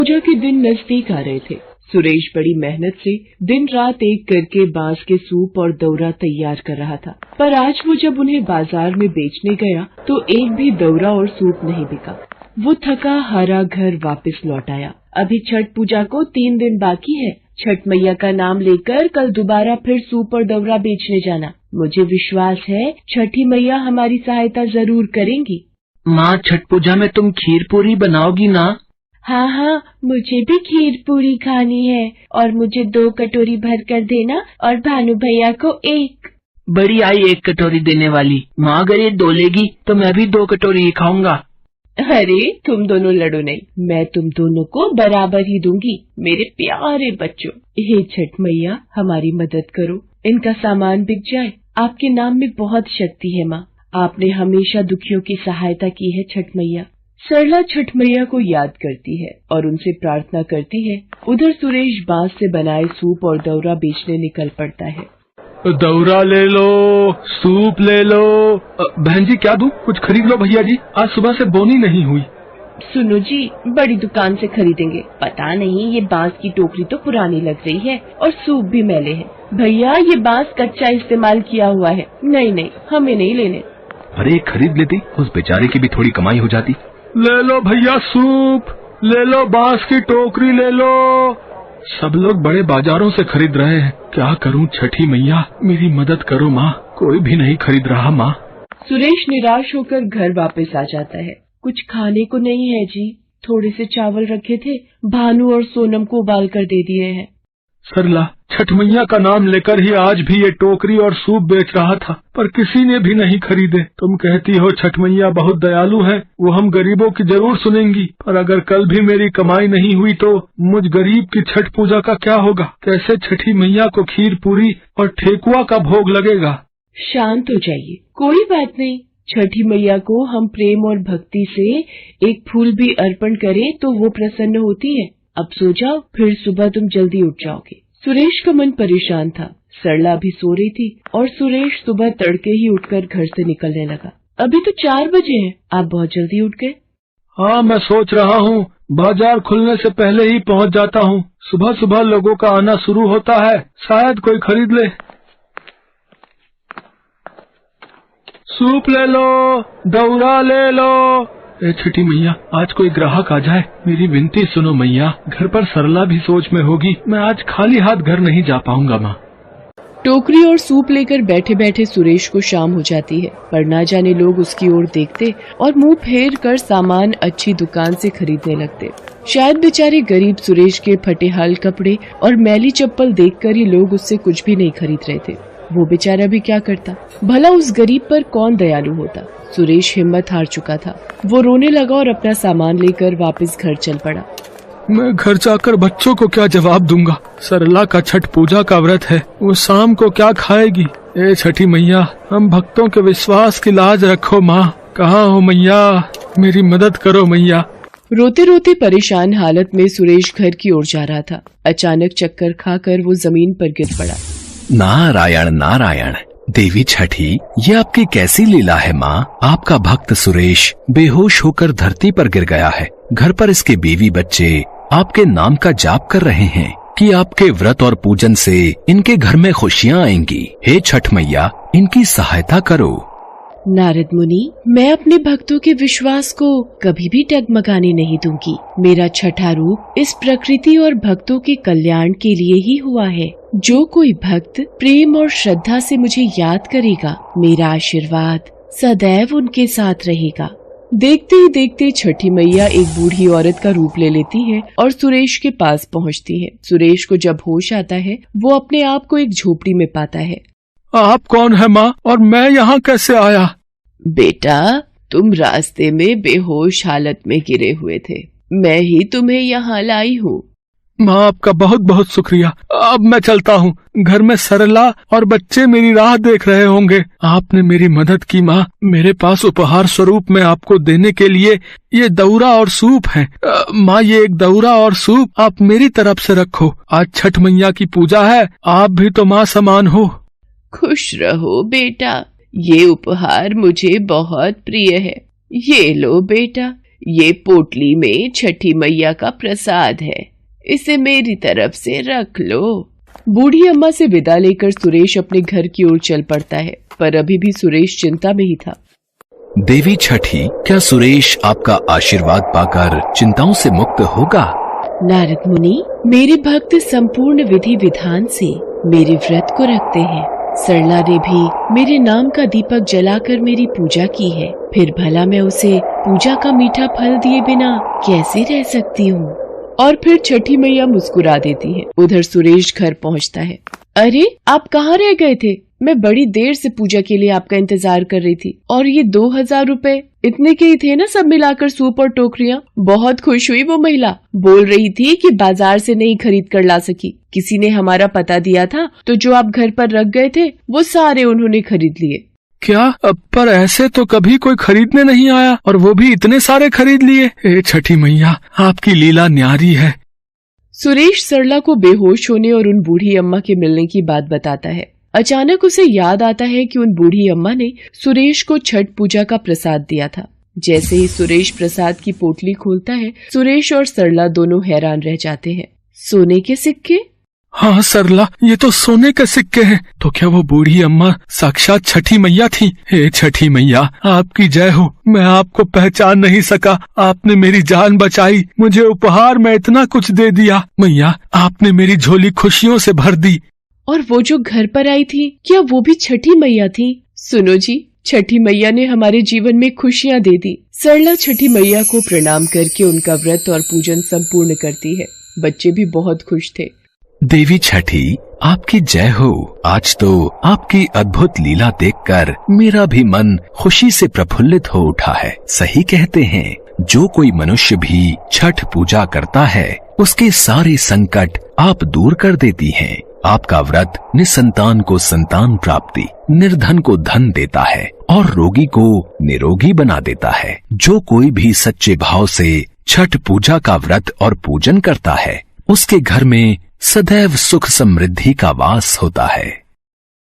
पूजा के दिन नजदीक आ रहे थे। सुरेश बड़ी मेहनत से दिन रात एक करके बांस के सूप और दौरा तैयार कर रहा था, पर आज वो जब उन्हें बाजार में बेचने गया तो एक भी दौरा और सूप नहीं बिका। वो थका हारा घर वापस लौट आया। अभी छठ पूजा को 3 दिन बाकी है। छठ मैया का नाम लेकर कल दोबारा फिर सूप और दौरा बेचने जाना। मुझे विश्वास है छठी मैया हमारी सहायता जरूर करेंगी। माँ, छठ पूजा में तुम खीर पूरी बनाओगी ना? हाँ, मुझे भी खीर पूरी खानी है और मुझे 2 कटोरी भर कर देना और भानु भैया को 1। बड़ी आई 1 कटोरी देने वाली। माँ, अगर ये 2 लेगी तो मैं भी 2 कटोरी ही खाऊंगा। अरे तुम दोनों लड़ो नहीं, मैं तुम दोनों को बराबर ही दूंगी मेरे प्यारे बच्चों। हे छठ मैया हमारी मदद करो, इनका सामान बिक जाए। आपके नाम में बहुत शक्ति है माँ, आपने हमेशा दुखियों की सहायता की है छठ मैया। सरला छठ मैया को याद करती है और उनसे प्रार्थना करती है। उधर सुरेश बांस से बनाए सूप और दौरा बेचने निकल पड़ता है। दौरा ले लो, सूप ले लो। बहन जी क्या दूं? कुछ खरीद लो भैया जी, आज सुबह से बोनी नहीं हुई। सुनो जी, बड़ी दुकान से खरीदेंगे। पता नहीं ये बांस की टोकरी तो पुरानी लग रही है और सूप भी मैले हैं। भैया ये बांस कच्चा इस्तेमाल किया हुआ है। नहीं, हमें नहीं लेने। अरे खरीद लेती, उस बेचारे की भी थोड़ी कमाई हो जाती। ले लो भैया सूप, ले लो बांस की टोकरी ले लो। सब लोग बड़े बाजारों से खरीद रहे हैं, क्या करूं छठी मैया, मेरी मदद करो माँ, कोई भी नहीं खरीद रहा माँ। सुरेश निराश होकर घर वापस आ जाता है। कुछ खाने को नहीं है जी, थोड़े से चावल रखे थे, भानु और सोनम को उबाल कर दे दिए हैं। सरला छठ मैया का नाम लेकर ही आज भी ये टोकरी और सूप बेच रहा था, पर किसी ने भी नहीं खरीदे। तुम कहती हो छठ मैया बहुत दयालु है, वो हम गरीबों की जरूर सुनेंगी, पर अगर कल भी मेरी कमाई नहीं हुई तो मुझ गरीब की छठ पूजा का क्या होगा? कैसे छठी मैया को खीर पूरी और ठेकुआ का भोग लगेगा? शांत हो जाइए, कोई बात नहीं। छठी मैया को हम प्रेम और भक्ति से एक फूल भी अर्पण करें तो वो प्रसन्न होती है। अब सो जाओ, फिर सुबह तुम जल्दी उठ जाओगे। सुरेश का मन परेशान था। सरला भी सो रही थी और सुरेश सुबह तड़के ही उठकर घर से निकलने लगा। अभी तो 4 बजे हैं, आप बहुत जल्दी उठ गए। हाँ, मैं सोच रहा हूँ बाजार खुलने से पहले ही पहुँच जाता हूँ। सुबह सुबह लोगों का आना शुरू होता है, शायद कोई खरीद ले। सूप ले लो, दौरा ले लो। ए छठी मैया, आज कोई ग्राहक आ जाए, मेरी विनती सुनो मैया। घर पर सरला भी सोच में होगी, मैं आज खाली हाथ घर नहीं जा पाऊंगा माँ। टोकरी और सूप लेकर बैठे बैठे सुरेश को शाम हो जाती है, पर ना जाने लोग उसकी ओर देखते और मुंह फेर कर सामान अच्छी दुकान से खरीदने लगते। शायद बेचारे गरीब सुरेश के फटे हाल कपड़े और मैली चप्पल देखकर ही लोग उससे कुछ भी नहीं खरीद रहे थे। वो बेचारा भी क्या करता, भला उस गरीब पर कौन दयालु होता। सुरेश हिम्मत हार चुका था। वो रोने लगा और अपना सामान लेकर वापस घर चल पड़ा। मैं घर जाकर बच्चों को क्या जवाब दूंगा? सरला का छठ पूजा का व्रत है, वो शाम को क्या खाएगी? ए छठी मैया, हम भक्तों के विश्वास की लाज रखो माँ। कहाँ हो मैया, मेरी मदद करो मैया। रोते रोते परेशान हालत में सुरेश घर की ओर जा रहा था। अचानक चक्कर खाकर वो जमीन पर गिर पड़ा। नारायण नारायण, देवी छठी, ये आपकी कैसी लीला है माँ? आपका भक्त सुरेश बेहोश होकर धरती पर गिर गया है। घर पर इसके बीवी बच्चे आपके नाम का जाप कर रहे हैं कि आपके व्रत और पूजन से इनके घर में खुशियाँ आएंगी। हे छठ मैया, इनकी सहायता करो। नारद मुनि, मैं अपने भक्तों के विश्वास को कभी भी डगमगाने नहीं दूंगी। मेरा छठा रूप इस प्रकृति और भक्तों के कल्याण के लिए ही हुआ है। जो कोई भक्त प्रेम और श्रद्धा से मुझे याद करेगा, मेरा आशीर्वाद सदैव उनके साथ रहेगा। देखते ही देखते छठी मैया एक बूढ़ी औरत का रूप ले लेती है और सुरेश के पास पहुंचती है। सुरेश को जब होश आता है, वो अपने आप को एक झोपड़ी में पाता है। आप कौन है माँ, और मैं यहाँ कैसे आया? बेटा, तुम रास्ते में बेहोश हालत में गिरे हुए थे, मैं ही तुम्हें यहाँ लाई हूँ। माँ, आपका बहुत बहुत शुक्रिया। अब मैं चलता हूँ, घर में सरला और बच्चे मेरी राह देख रहे होंगे। आपने मेरी मदद की माँ। मेरे पास उपहार स्वरूप में आपको देने के लिए ये दौरा और सूप है। माँ, ये एक दौरा और सूप आप मेरी तरफ से रखो। आज छठ मैया की पूजा है, आप भी तो माँ समान हो। खुश रहो बेटा, ये उपहार मुझे बहुत प्रिय है। ये लो बेटा, ये पोटली में छठी मैया का प्रसाद है, इसे मेरी तरफ से रख लो। बूढ़ी अम्मा से विदा लेकर सुरेश अपने घर की ओर चल पड़ता है, पर अभी भी सुरेश चिंता में ही था। देवी छठी, क्या सुरेश आपका आशीर्वाद पाकर चिंताओं से मुक्त होगा? नारद मुनि, मेरे भक्त संपूर्ण विधि विधान से मेरे व्रत को रखते हैं। सरला ने भी मेरे नाम का दीपक जलाकर मेरी पूजा की है, फिर भला मैं उसे पूजा का मीठा फल दिए बिना कैसे रह सकती हूँ। और फिर छठी मैया मुस्कुरा देती है। उधर सुरेश घर पहुँचता है। अरे, आप कहाँ रह गए थे? मैं बड़ी देर से पूजा के लिए आपका इंतजार कर रही थी। और ये 2000 रुपए इतने के ही थे ना, सब मिलाकर सूप और टोकरियां। बहुत खुश हुई वो महिला, बोल रही थी कि बाजार से नहीं खरीद कर ला सकी, किसी ने हमारा पता दिया था, तो जो आप घर पर रख गए थे वो सारे उन्होंने खरीद लिए। क्या? पर ऐसे तो कभी कोई खरीदने नहीं आया, और वो भी इतने सारे खरीद लिए। हे छठी मैया, आपकी लीला न्यारी है। सुरेश सरला को बेहोश होने और उन बूढ़ी अम्मा के मिलने की बात बताता है। अचानक उसे याद आता है कि उन बूढ़ी अम्मा ने सुरेश को छठ पूजा का प्रसाद दिया था। जैसे ही सुरेश प्रसाद की पोटली खोलता है, सुरेश और सरला दोनों हैरान रह जाते हैं। सोने के सिक्के? हाँ सरला, ये तो सोने के सिक्के हैं। तो क्या वो बूढ़ी अम्मा साक्षात छठी मैया थी? हे छठी मैया, आपकी जय हो। मैं आपको पहचान नहीं सका, आपने मेरी जान बचाई, मुझे उपहार में इतना कुछ दे दिया। मैया, आपने मेरी झोली खुशियों से भर दी। और वो जो घर पर आई थी, क्या वो भी छठी मैया थी? सुनो जी, छठी मैया ने हमारे जीवन में खुशियाँ दे दी। सरला छठी मैया को प्रणाम करके उनका व्रत और पूजन संपूर्ण करती है। बच्चे भी बहुत खुश थे। देवी छठी, आपकी जय हो। आज तो आपकी अद्भुत लीला देखकर मेरा भी मन खुशी से प्रफुल्लित हो उठा है। सही कहते हैं, जो कोई मनुष्य भी छठ पूजा करता है, उसके सारे संकट आप दूर कर देती हैं। आपका व्रत निसंतान को संतान प्राप्ति, निर्धन को धन देता है और रोगी को निरोगी बना देता है। जो कोई भी सच्चे भाव से छठ पूजा का व्रत और पूजन करता है, उसके घर में सदैव सुख समृद्धि का वास होता है।